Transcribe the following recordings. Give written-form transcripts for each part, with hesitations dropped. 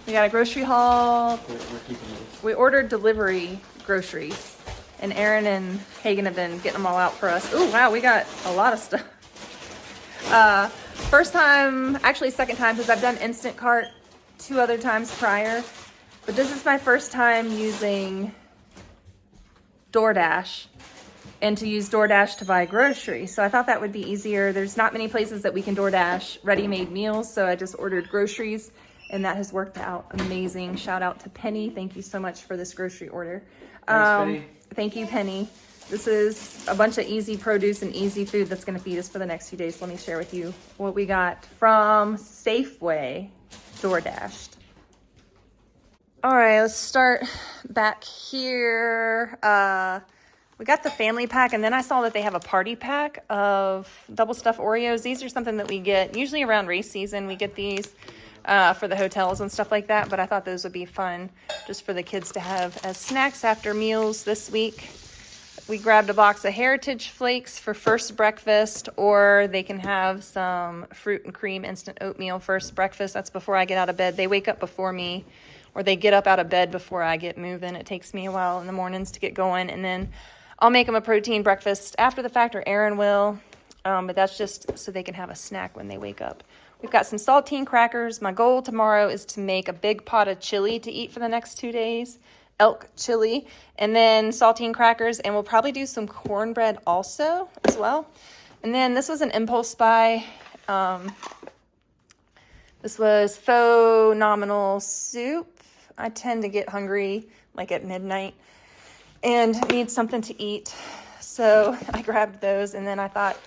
We got a grocery haul. We're keeping these. We ordered delivery groceries, and Aaron and Hagen have been getting them all out for us. Oh wow, we got a lot of stuff. First time, actually second time, because I've done Instant Cart 2 other times prior, but this is my first time using DoorDash, and to use DoorDash to buy groceries. So I thought that would be easier. There's not many places that we can DoorDash ready-made meals, so I just ordered groceries, and that has worked out amazing. Shout out to Penny. Thank you so much for this grocery order. Thanks, Penny. Thank you, Penny. This is a bunch of easy produce and easy food that's going to feed us for the next few days. Let me share with you what we got from Safeway DoorDashed. All right, let's start back here. We got the family pack, and then I saw that they have a party pack of double stuffed Oreos. These are something that we get usually around race season. We get these for the hotels and stuff like that, but I thought those would be fun just for the kids to have as snacks after meals this week. We grabbed a box of Heritage Flakes for first breakfast, or they can have some fruit and cream instant oatmeal first breakfast. That's before I get out of bed. They wake up before me, or they get up out of bed before I get moving. It takes me a while in the mornings to get going, and then I'll make them a protein breakfast after the fact, or Aaron will, but that's just so they can have a snack when they wake up. We've got some saltine crackers. My goal tomorrow is to make a big pot of chili to eat for the next 2 days. Elk chili, and then saltine crackers, and we'll probably do some cornbread also as well. And then this was an impulse buy. This was faux nominal soup. I tend to get hungry like at midnight and need something to eat, so I grabbed those. And then I thought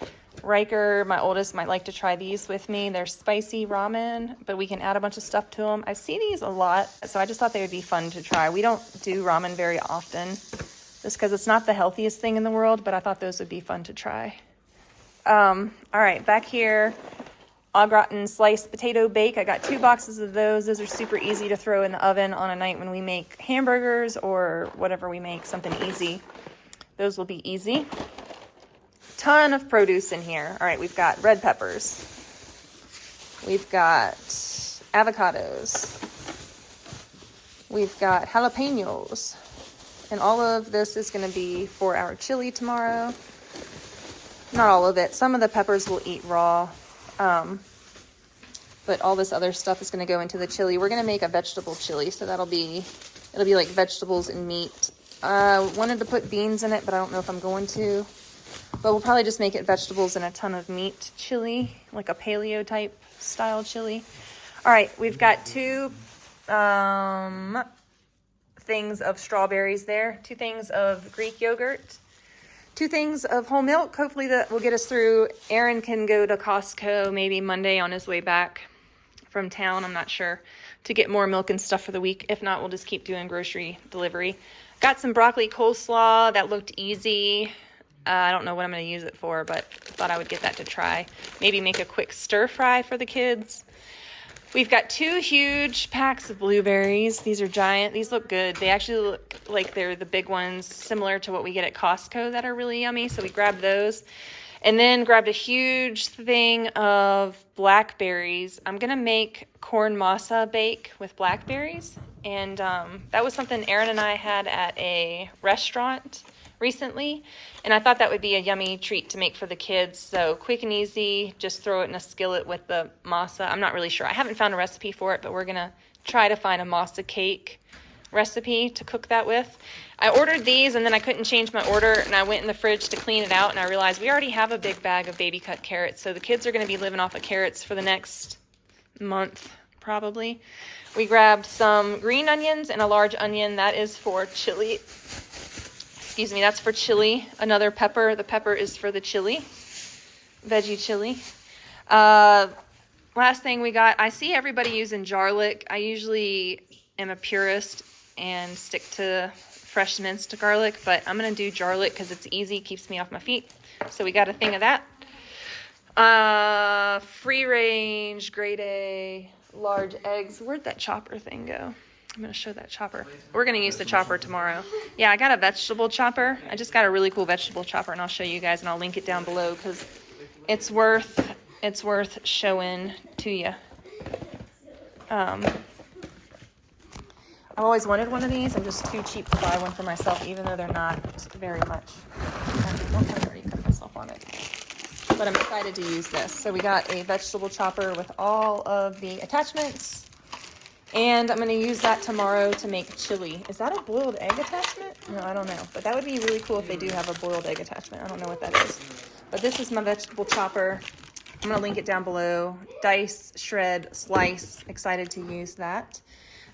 Riker, my oldest, might like to try these with me. They're spicy ramen, but we can add a bunch of stuff to them. I see these a lot, so I just thought they would be fun to try. We don't do ramen very often just because it's not the healthiest thing in the world, but I thought those would be fun to try. All right, back here, au gratin sliced potato bake. I got 2 boxes of those. Those are super easy to throw in the oven on a night when we make hamburgers or whatever we make, something easy. Those will be easy. Ton of produce in here. All right, we've got red peppers. We've got avocados. We've got jalapenos. And all of this is going to be for our chili tomorrow. Not all of it. Some of the peppers we'll eat raw. But all this other stuff is going to go into the chili. We're going to make a vegetable chili, so it'll be like vegetables and meat. Wanted to put beans in it, but I don't know if I'm going to. But we'll probably just make it vegetables and a ton of meat chili, like a paleo type style chili. All right, we've got 2 things of strawberries there, 2 things of Greek yogurt, 2 things of whole milk. Hopefully that will get us through. Aaron can go to Costco maybe Monday on his way back from town, I'm not sure, to get more milk and stuff for the week. If not, we'll just keep doing grocery delivery. Got some broccoli coleslaw. That looked easy. I don't know what I'm going to use it for, but thought I would get that to try. Maybe make a quick stir fry for the kids. We've got 2 huge packs of blueberries. These are giant. These look good. They actually look like they're the big ones, similar to what we get at Costco, that are really yummy. So we grabbed those. And then grabbed a huge thing of blackberries. I'm going to make corn masa bake with blackberries. And that was something Aaron and I had at a restaurant recently, and I thought that would be a yummy treat to make for the kids. So quick and easy, just throw it in a skillet with the masa. I'm not really sure. I haven't found a recipe for it, but we're going to try to find a masa cake recipe to cook that with. I ordered these, and then I couldn't change my order, and I went in the fridge to clean it out, and I realized we already have a big bag of baby cut carrots, so the kids are going to be living off of carrots for the next month, probably. We grabbed some green onions and a large onion. That is for chili. Excuse me, that's for chili. Another pepper. The pepper is for the chili. Veggie chili. Last thing we got, I see everybody using garlic. I usually am a purist and stick to fresh minced garlic, but I'm going to do garlic because it's easy, keeps me off my feet. So we got a thing of that. Free range, grade A, large eggs. Where'd that chopper thing go? I'm going to show that chopper. We're going to use the chopper tomorrow. Yeah, I got a vegetable chopper. I just got a really cool vegetable chopper, and I'll show you guys, and I'll link it down below because it's worth showing to you. I've always wanted one of these. I'm just too cheap to buy one for myself, even though they're not very much. I already cut myself on it. But I'm excited to use this. So we got a vegetable chopper with all of the attachments. And I'm going to use that tomorrow to make chili. Is that a boiled egg attachment? No, I don't know. But that would be really cool if they do have a boiled egg attachment. I don't know what that is. But this is my vegetable chopper. I'm going to link it down below. Dice, shred, slice. Excited to use that.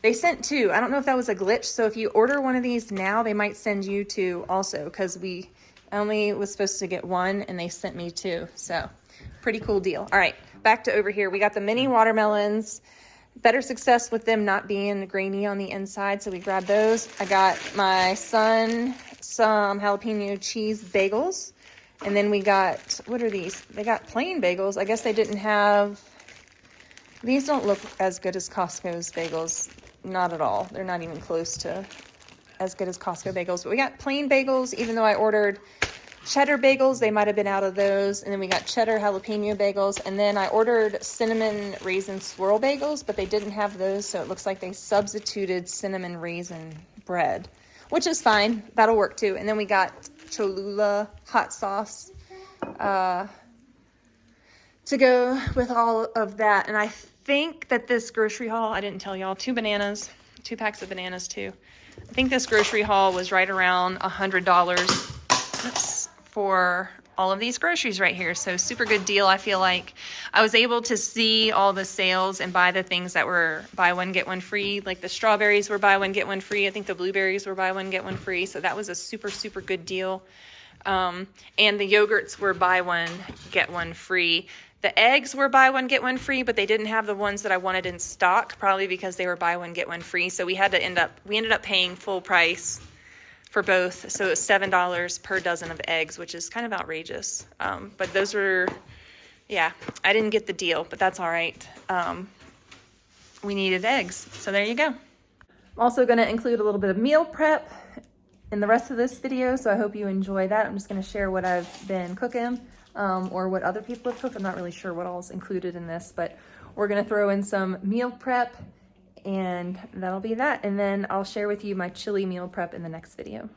They sent two. I don't know if that was a glitch. So if you order one of these now, they might send you two also. Because we only was supposed to get one and they sent me two. So pretty cool deal. All right, back to over here. We got the mini watermelons. Better success with them not being grainy on the inside, so we grabbed those. I got my son some jalapeno cheese bagels, and then we got, what are these? They got plain bagels. I guess they didn't have, these don't look as good as Costco's bagels, not at all. They're not even close to as good as Costco bagels, but we got plain bagels, even though I ordered cheddar bagels. They might have been out of those. And then we got cheddar jalapeno bagels. And then I ordered cinnamon raisin swirl bagels, but they didn't have those. So it looks like they substituted cinnamon raisin bread, which is fine. That'll work too. And then we got Cholula hot sauce to go with all of that. And I think that this grocery haul, I didn't tell y'all, 2 packs of bananas too. I think this grocery haul was right around $100. Oops. For all of these groceries right here. So super good deal. I feel like I was able to see all the sales and buy the things that were buy one, get one free. Like the strawberries were buy one, get one free. I think the blueberries were buy one, get one free. So that was a super, super good deal. And the yogurts were buy one, get one free. The eggs were buy one, get one free, but they didn't have the ones that I wanted in stock, probably because they were buy one, get one free. So we ended up paying full price for both. So it was $7 per dozen of eggs, which is kind of outrageous. But those were, yeah, I didn't get the deal, but that's all right. We needed eggs. So there you go. I'm also going to include a little bit of meal prep in the rest of this video. So I hope you enjoy that. I'm just going to share what I've been cooking or what other people have cooked. I'm not really sure what all is included in this, but we're going to throw in some meal prep. And that'll be that. And then I'll share with you my chili meal prep in the next video.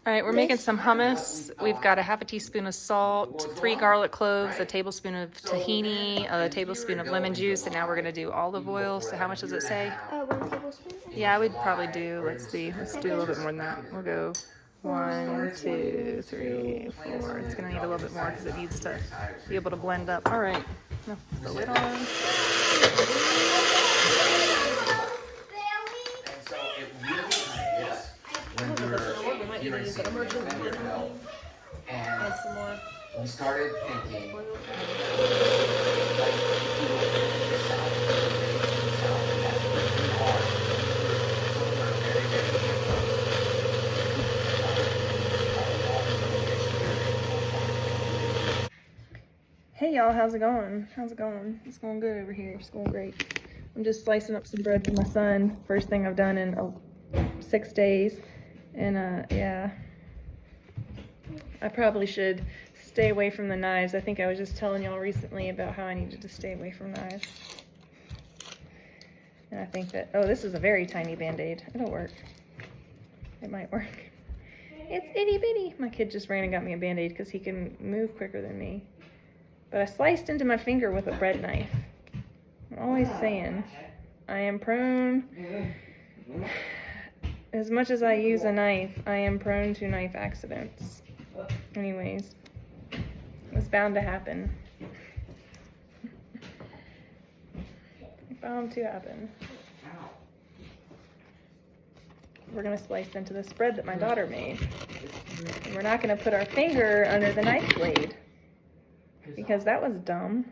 All right, we're making some hummus. We've got a half a teaspoon of salt, 3 garlic cloves, a tablespoon of tahini, a tablespoon of lemon juice, and now we're gonna do olive oil. So how much does it say? 1 tablespoon? Yeah, I would probably do, let's see, let's do a little bit more than that. We'll go 1, 2, 3, 4. It's gonna need a little bit more because it needs to be able to blend up. All right, now put the lid on. And some more. we started thinking, Hey y'all, how's it going? How's it going? It's going good over here. It's going great. I'm just slicing up some bread for my son. First thing I've done in 6 days. And yeah, I probably should stay away from the knives. I think I was just telling y'all recently about how I needed to stay away from knives. And I think that, oh, this is a very tiny Band-Aid. It'll work. It might work. It's itty bitty. My kid just ran and got me a Band-Aid because he can move quicker than me. But I sliced into my finger with a bread knife. I'm always saying, I am prone, as much as I use a knife, I am prone to knife accidents. Anyways, it's bound to happen. Bound to happen. We're gonna slice into this bread that my daughter made. And we're not gonna put our finger under the knife blade because that was dumb.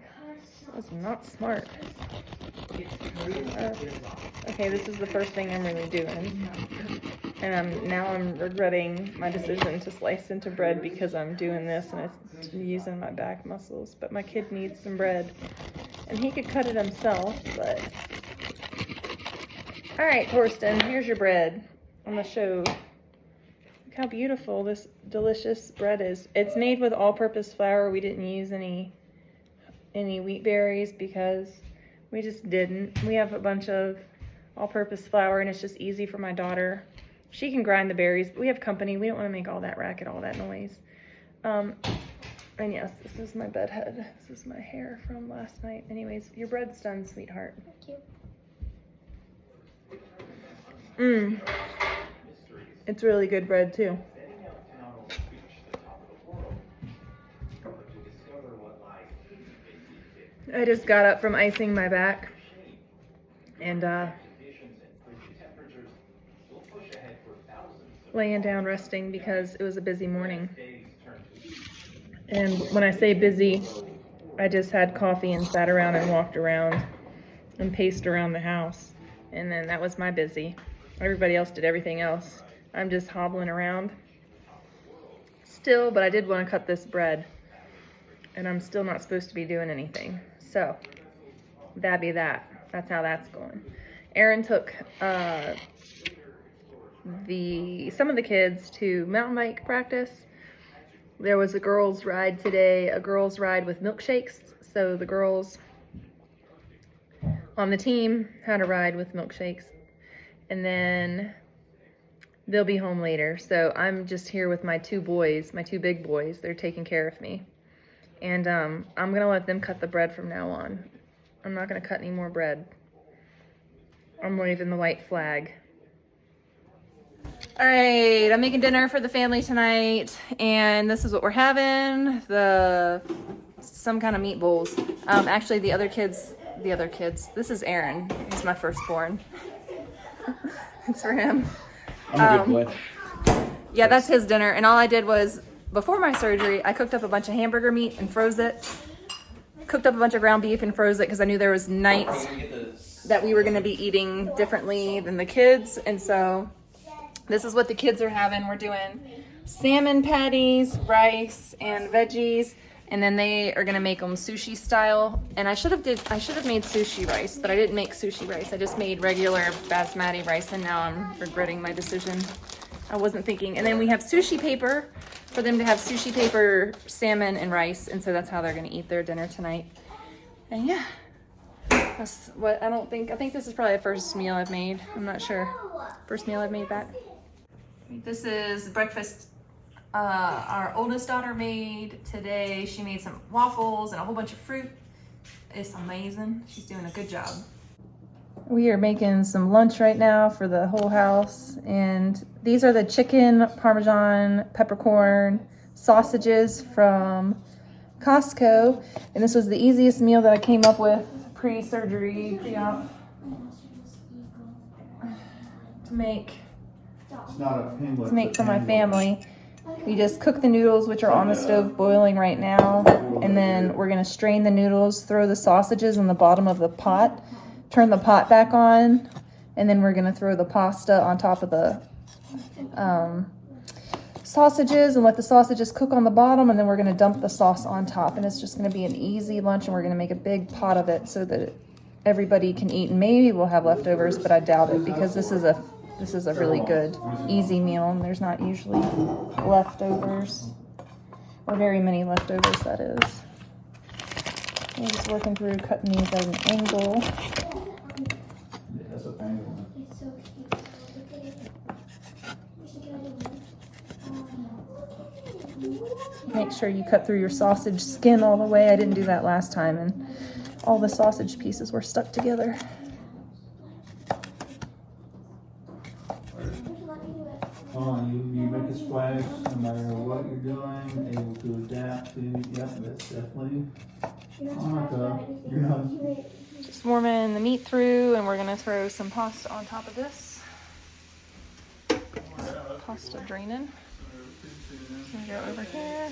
That was not smart. Okay, this is the first thing I'm really doing. And now I'm regretting my decision to slice into bread because I'm doing this and it's using my back muscles. But my kid needs some bread. And he could cut it himself, but... Alright, Torsten, here's your bread. I'm going to show... Look how beautiful this delicious bread is. It's made with all-purpose flour. We didn't use any wheat berries because we just didn't. We have a bunch of all-purpose flour, and it's just easy for my daughter. She can grind the berries, but we have company. We don't want to make all that racket, all that noise. And yes, this is my bed head. This is my hair from last night. Anyways, your bread's done, sweetheart. Thank Mmm. you. It's really good bread, too. I just got up from icing my back and laying down resting because it was a busy morning. And when I say busy, I just had coffee and sat around and walked around and paced around the house. And then that was my busy. Everybody else did everything else. I'm just hobbling around still, but I did want to cut this bread. And I'm still not supposed to be doing anything. So, that be that. That's how that's going. Aaron took some of the kids to mountain bike practice. There was a girls' ride today, a girls' ride with milkshakes. So the girls on the team had a ride with milkshakes. And then they'll be home later. So I'm just here with my two boys, my two big boys. They're taking care of me. And I'm going to let them cut the bread from now on. I'm not going to cut any more bread. I'm waving the white flag. All right, I'm making dinner for the family tonight. And this is what we're having. Some kind of meatballs. Actually, the other kids. This is Aaron. He's my firstborn. It's for him. I'm a good boy. Yeah, that's his dinner. And all I did was, before my surgery, I cooked up a bunch of hamburger meat and froze it. Cooked up a bunch of ground beef and froze it because I knew there was nights that we were going to be eating differently than the kids. And so this is what the kids are having. We're doing salmon patties, rice, and veggies. And then they are going to make them sushi style. And I should have made sushi rice, but I didn't make sushi rice. I just made regular basmati rice, and now I'm regretting my decision. I wasn't thinking. And then we have sushi paper for them to have sushi paper, salmon, and rice. And so that's how they're going to eat their dinner tonight. And yeah, that's what I think this is probably the first meal I've made. I'm not sure. First meal I've made back. This is breakfast our oldest daughter made today. She made some waffles and a whole bunch of fruit. It's amazing. She's doing a good job. We are making some lunch right now for the whole house, and these are the chicken parmesan peppercorn sausages from Costco, and this was the easiest meal that I came up with pre-surgery, pre-op, to make for my family. We just cook the noodles, which are on the stove boiling right now, and then we're gonna strain the noodles, throw the sausages on the bottom of the pot, turn the pot back on, and then we're gonna throw the pasta on top of the sausages and let the sausages cook on the bottom, and then we're gonna dump the sauce on top, and it's just gonna be an easy lunch, and we're gonna make a big pot of it so that everybody can eat, and maybe we'll have leftovers, but I doubt it, because this is a really good, easy meal, and there's not usually leftovers, or very many leftovers, that is. I'm just working through cutting these at an angle. Make sure you cut through your sausage skin all the way. I didn't do that last time, and all the sausage pieces were stuck together. You make a splash no matter what you're doing, able to adapt to. Yep, that's definitely you're not. Just warming the meat through, and we're gonna throw some pasta on top of this. Pasta draining. So we go over here.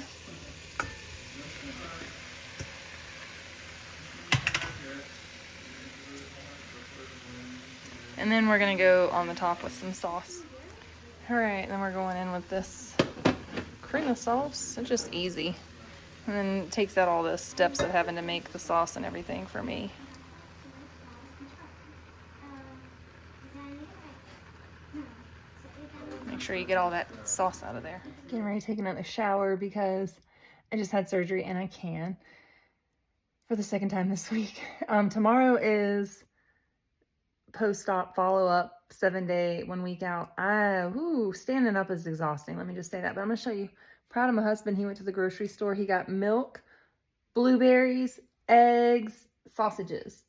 And then we're gonna go on the top with some sauce. All right, then we're going in with this cream sauce. It's just easy. And then it takes out all the steps of having to make the sauce and everything for me. Make sure you get all that sauce out of there. Getting ready to take another shower because I just had surgery, and I can for the second time this week. Tomorrow is post-op follow-up 7-day, 1 week out. Standing up is exhausting. Let me just say that. But I'm going to show you. Proud of my husband. He went to the grocery store. He got milk, blueberries, eggs, sausages.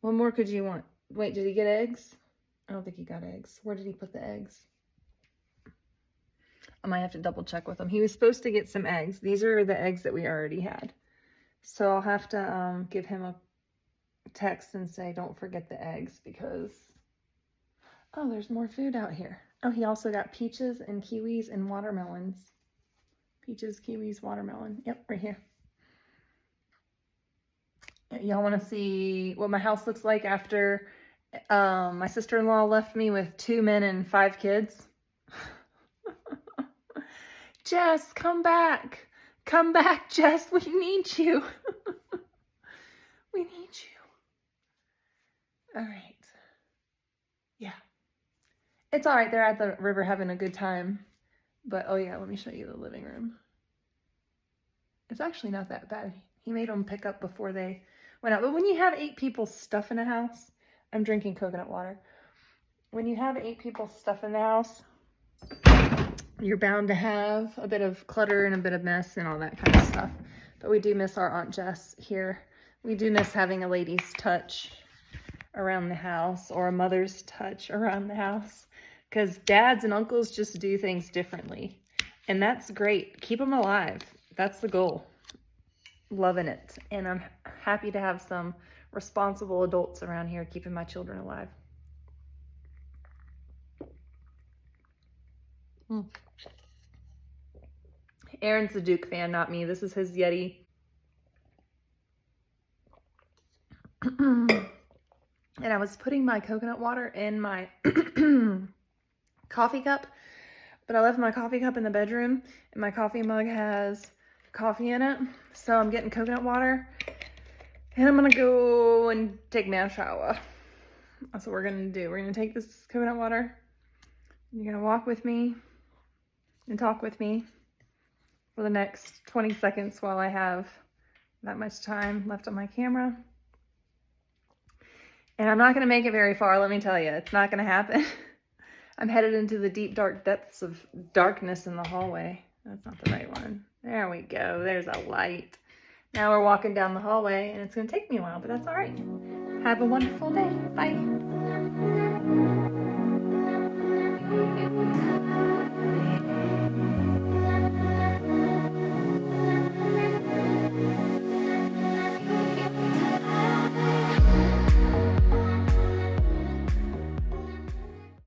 What more could you want? Wait, did he get eggs? I don't think he got eggs. Where did he put the eggs? I might have to double check with him. He was supposed to get some eggs. These are the eggs that we already had. So I'll have to give him a text and say, don't forget the eggs because, oh, there's more food out here. Oh, he also got peaches and kiwis and watermelons. Peaches, kiwis, watermelon. Yep, right here. Y'all want to see what my house looks like after my sister-in-law left me with 2 men and 5 kids? Jess, come back. Come back, Jess. We need you. We need you. All right. Yeah. It's all right. They're at the river having a good time. But, oh yeah, let me show you the living room. It's actually not that bad. He made them pick up before they went out. But when you have 8 people stuff in a house, I'm drinking coconut water. When you have 8 people stuff in the house, you're bound to have a bit of clutter and a bit of mess and all that kind of stuff. But we do miss our Aunt Jess here. We do miss having a lady's touch around the house or a mother's touch around the house. Because dads and uncles just do things differently. And that's great. Keep them alive. That's the goal. Loving it. And I'm happy to have some responsible adults around here keeping my children alive. Aaron's the Duke fan, not me. This is his Yeti. And I was putting my coconut water in my coffee cup, but I left my coffee cup in the bedroom, and my coffee mug has coffee in it. So I'm getting coconut water, and I'm gonna go and take my shower. That's what we're gonna do. We're gonna take this coconut water. You're gonna walk with me and talk with me for the next 20 seconds while I have that much time left on my camera. And I'm not going to make it very far, let me tell you. It's not going to happen. I'm headed into the deep, dark depths of darkness in the hallway. That's not the right one. There we go. There's a light. Now we're walking down the hallway, and it's going to take me a while, but that's all right. Have a wonderful day. Bye.